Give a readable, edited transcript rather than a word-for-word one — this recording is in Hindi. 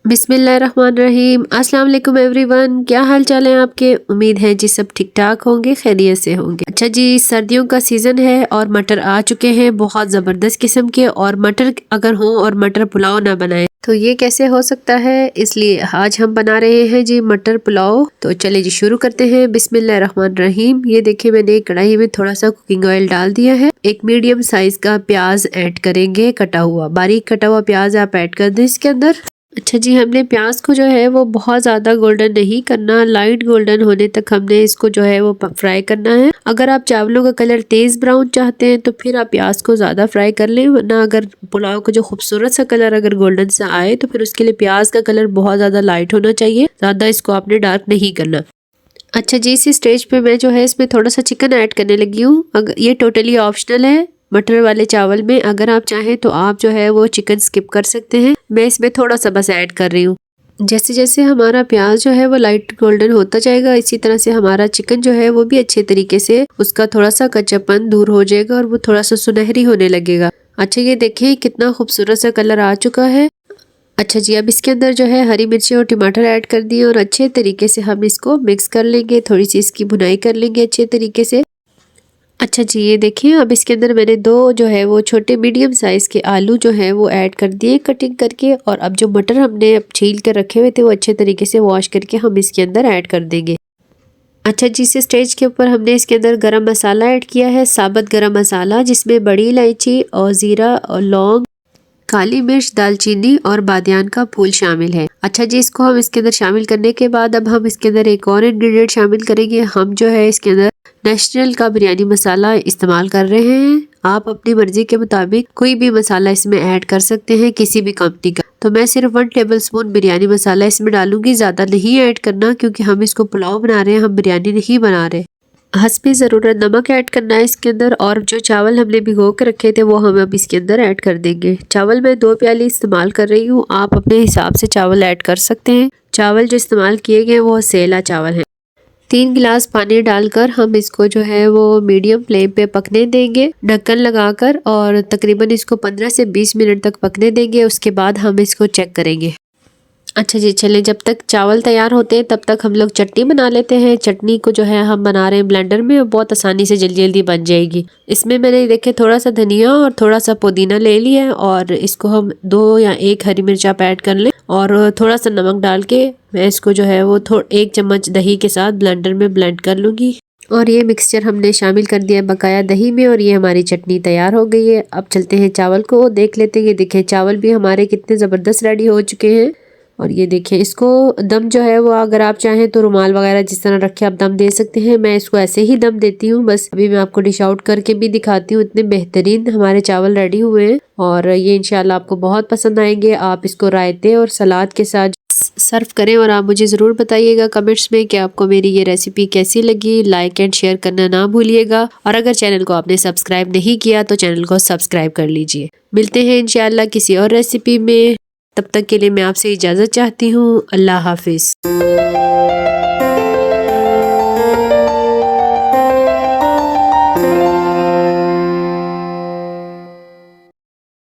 बिस्मिल्लाहिर्रहमानिर्रहीम। अस्सलाम वालेकुम एवरीवन, क्या हाल चाल है आपके। उम्मीद है जी सब ठीक ठाक होंगे, खैरियत से होंगे। अच्छा जी, सर्दियों का सीजन है और मटर आ चुके हैं बहुत ज़बरदस्त किस्म के। और मटर अगर हो और मटर पुलाव ना बनाए तो ये कैसे हो सकता है, इसलिए आज हम बना रहे हैं जी मटर पुलाव। तो चले जी शुरू करते हैं। बिस्मिल्लाहिर्रहमानिर्रहीम। ये देखिए मैंने कढ़ाई में थोड़ा सा कुकिंग ऑयल डाल दिया है। एक मीडियम साइज का प्याज ऐड करेंगे, कटा हुआ, बारीक कटा हुआ प्याज आप ऐड कर दें इसके अंदर। अच्छा जी, हमने प्याज को जो है वो बहुत ज़्यादा गोल्डन नहीं करना, लाइट गोल्डन होने तक हमने इसको जो है वो फ्राई करना है। अगर आप चावलों का कलर तेज़ ब्राउन चाहते हैं तो फिर आप प्याज को ज़्यादा फ्राई कर लें, वरना अगर पुलाव का जो खूबसूरत सा कलर अगर गोल्डन सा आए तो फिर उसके लिए प्याज का कलर बहुत ज़्यादा लाइट होना चाहिए, ज़्यादा इसको आपने डार्क नहीं करना। अच्छा जी, इसी स्टेज पे मैं जो है इसमें थोड़ा सा चिकन ऐड करने लगी हूँ। अगर ये टोटली ऑप्शनल है मटर वाले चावल में, अगर आप चाहें तो आप जो है वो चिकन स्किप कर सकते हैं। मैं इसमें थोड़ा सा बस ऐड कर रही हूँ। जैसे जैसे हमारा प्याज जो है वो लाइट गोल्डन होता जाएगा, इसी तरह से हमारा चिकन जो है वो भी अच्छे तरीके से उसका थोड़ा सा कच्चापन दूर हो जाएगा और वो थोड़ा सा सुनहरी होने लगेगा। अच्छा, ये देखिए कितना खूबसूरत सा कलर आ चुका है। अच्छा जी, अब इसके अंदर जो है हरी मिर्ची और टमाटर ऐड कर दिए और अच्छे तरीके से हम इसको मिक्स कर लेंगे, थोड़ी सी इसकी भुनाई कर लेंगे अच्छे तरीके से। अच्छा जी, ये देखिए अब इसके अंदर मैंने दो जो है वो छोटे मीडियम साइज के आलू जो है वो ऐड कर दिए कटिंग करके। और अब जो मटर हमने छील कर रखे हुए थे वो अच्छे तरीके से वॉश करके हम इसके अंदर ऐड कर देंगे। अच्छा जी, इस स्टेज के ऊपर हमने इसके अंदर गरम मसाला ऐड किया है, साबुत गरम मसाला, जिसमें बड़ी इलायची और जीरा और लौंग, काली मिर्च, दालचीनी और बादियान का फूल शामिल है। अच्छा जी, इसको हम इसके अंदर शामिल करने के बाद अब हम इसके अंदर एक और इंग्रेडिएंट शामिल करेंगे। हम जो है इसके अंदर नेशनल का बिरयानी मसाला इस्तेमाल कर रहे हैं। आप अपनी मर्जी के मुताबिक कोई भी मसाला इसमें ऐड कर सकते हैं, किसी भी कंपनी का। तो मैं सिर्फ 1 टेबलस्पून बिरयानी मसाला इसमें डालूंगी, ज्यादा नहीं ऐड करना, क्योंकि हम इसको पुलाव बना रहे हैं, हम बिरयानी नहीं बना रहे। हस्बे ज़रूरत नमक ऐड करना है इसके अंदर। और जो चावल हमने भिगो के रखे थे वो हम अब इसके अंदर ऐड कर देंगे। चावल मैं 2 प्याली इस्तेमाल कर रही हूँ, आप अपने हिसाब से चावल ऐड कर सकते हैं। चावल जो इस्तेमाल किए गए वो सेला चावल है। 3 गिलास पानी डालकर हम इसको जो है वो मीडियम फ्लेम पे पकने देंगे ढक्कन लगाकर, और तकरीबन इसको 15 से 20 मिनट तक पकने देंगे। उसके बाद हम इसको चेक करेंगे। अच्छा जी, चलें, जब तक चावल तैयार होते हैं तब तक हम लोग चटनी बना लेते हैं। चटनी को जो है हम बना रहे हैं ब्लेंडर में, और बहुत आसानी से जल्दी जल्दी बन जाएगी। इसमें मैंने देखे थोड़ा सा धनिया और थोड़ा सा पुदीना ले लिया है, और इसको हम 2 या 1 हरी मिर्च आप ऐड कर लें, और थोड़ा सा नमक डाल के मैं इसको जो है वो 1 चम्मच दही के साथ ब्लेंडर में ब्लेंड कर लूँगी। और ये मिक्सचर हमने शामिल कर दिया बकाया दही में, और ये हमारी चटनी तैयार हो गई है। अब चलते हैं चावल को देख लेते हैं। ये देखिए चावल भी हमारे कितने ज़बरदस्त रेडी हो चुके हैं। और ये देखिए इसको दम जो है वो अगर आप चाहें तो रुमाल वगैरह जिस तरह रखे आप दम दे सकते हैं। मैं इसको ऐसे ही दम देती हूँ बस। अभी मैं आपको डिश आउट करके भी दिखाती हूँ। इतने बेहतरीन हमारे चावल रेडी हुए हैं, और ये इंशाल्लाह आपको बहुत पसंद आएंगे। आप इसको रायते और सलाद के साथ सर्व करें, और आप मुझे ज़रूर बताइएगा कमेंट्स में कि आपको मेरी ये रेसिपी कैसी लगी। लाइक एंड शेयर करना ना भूलिएगा, और अगर चैनल को आपने सब्सक्राइब नहीं किया तो चैनल को सब्सक्राइब कर लीजिए। मिलते हैं इंशाल्लाह किसी और रेसिपी में, तब तक के लिए मैं आपसे इजाज़त चाहती हूँ। अल्लाह हाफिज़।